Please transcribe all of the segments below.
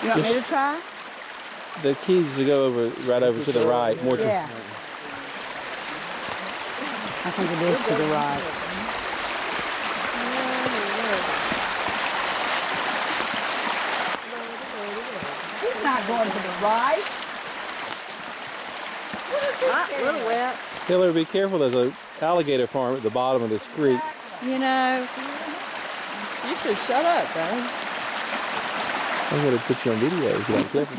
You want me to try? The key is to go over, right over to the right. More to. Yeah. I think it is to the right. He's not going to the right. A little wet. Hillary, be careful. There's an alligator farm at the bottom of this creek. You know, you should shut up, though. I'm going to put you on video if you don't clip it.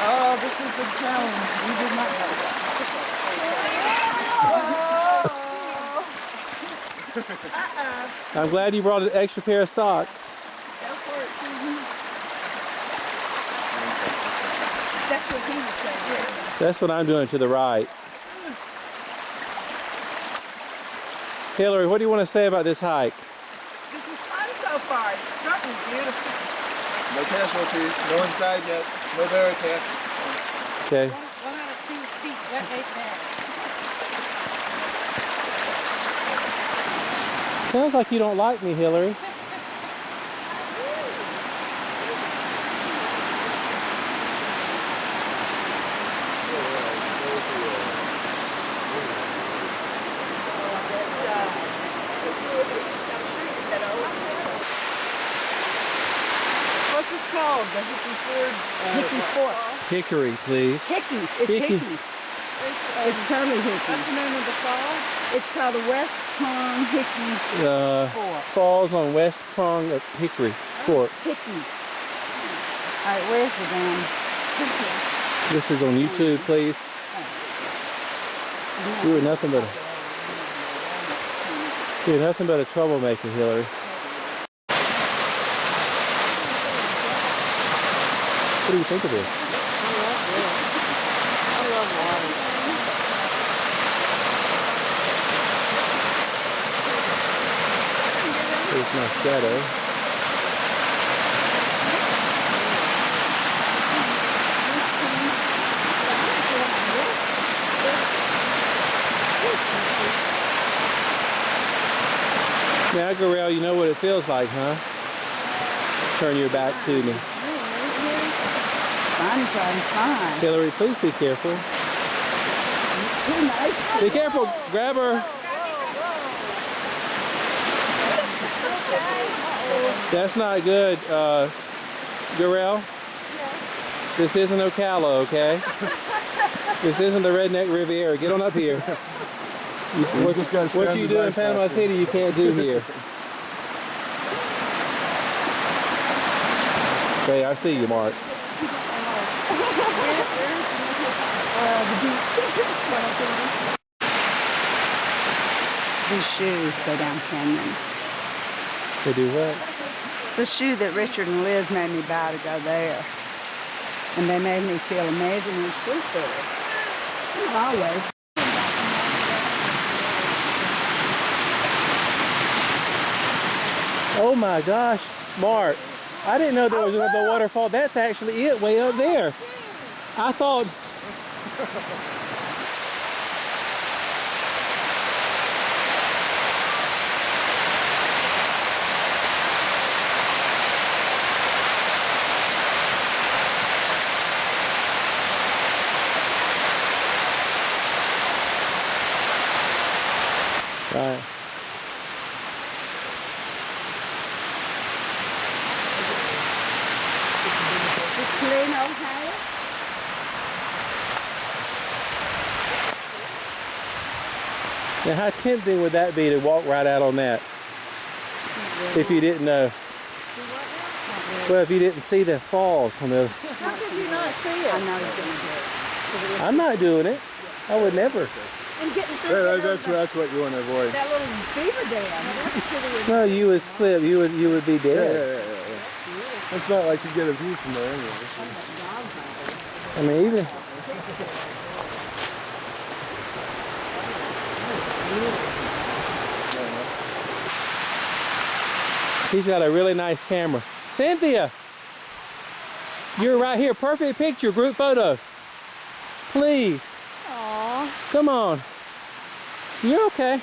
Oh, this is a challenge. You did not know that. I'm glad you brought an extra pair of socks. That's what he was saying. That's what I'm doing to the right. Hillary, what do you want to say about this hike? This is fun so far. It's certainly beautiful. No casualties. No one's died yet. No bear attack. Okay. 1 out of 2 feet wet bad. Sounds like you don't like me, Hillary. What's this called? The Hickey Ford? Hickey Fort. Hickory, please. Hickey. It's Hickey. Hickey. It's totally Hickey. What's the name of the fall? It's called the West Prong Hickey Fort. Falls on West Prong of Hickory Fort. Hickey. All right, where's the damn Hickey? This is on YouTube, please. You were nothing but a troublemaker, Hillary. What do you think of this? I love this. I love water. There's my shadow. Now, Gorell, you know what it feels like, huh? Turn your back to me. Fine. Hillary, please be careful. Too nice. Be careful. Grab her. That's not good, Gorell. This isn't Ocala, okay? This isn't the Redneck Riviera. Get on up here. What you do in Panama City, you can't do here. Okay, I see you, Mark. These shoes go down canyons. They do what? It's a shoe that Richard and Liz made me buy to go there. And they made me feel amazing in shoe fitted. Not always. Oh my gosh, Mark. I didn't know there was another waterfall. That's actually it, way up there. I thought... Right. Just plain Ohio. Now, how tempting would that be to walk right out on that? If you didn't know. Well, if you didn't see the falls on the... How could you not see it? I know he's going to do it. I'm not doing it. I would never. And getting through That's what you want to avoid. that little beaver dam. No, you would slip. You would be dead. Yeah. It's not like you get a view from there anyway. I mean, even... He's got a really nice camera. Cynthia! You're right here. Perfect picture, group photo. Please. Aww. Come on. You're okay.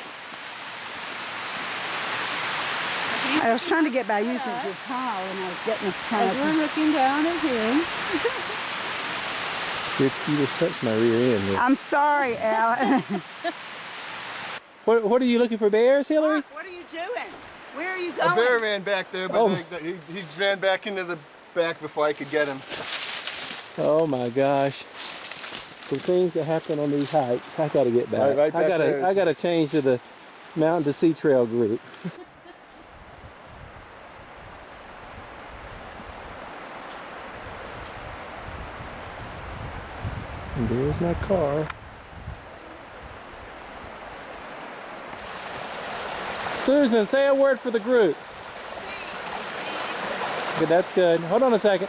I was trying to get by using your towel, and I was getting this kind As we're looking down at him. You just touched my rear end. I'm sorry, Alan. What are you looking for, bears, Hillary? What are you doing? Where are you going? A bear ran back there, but he ran back into the back before I could get him. Oh my gosh. The things that happen on these hikes, I gotta get back. Right back there. I gotta change to the Mountain to Sea Trail group. And there's my car. Susan, say a word for the group. Good, that's good. Hold on a second.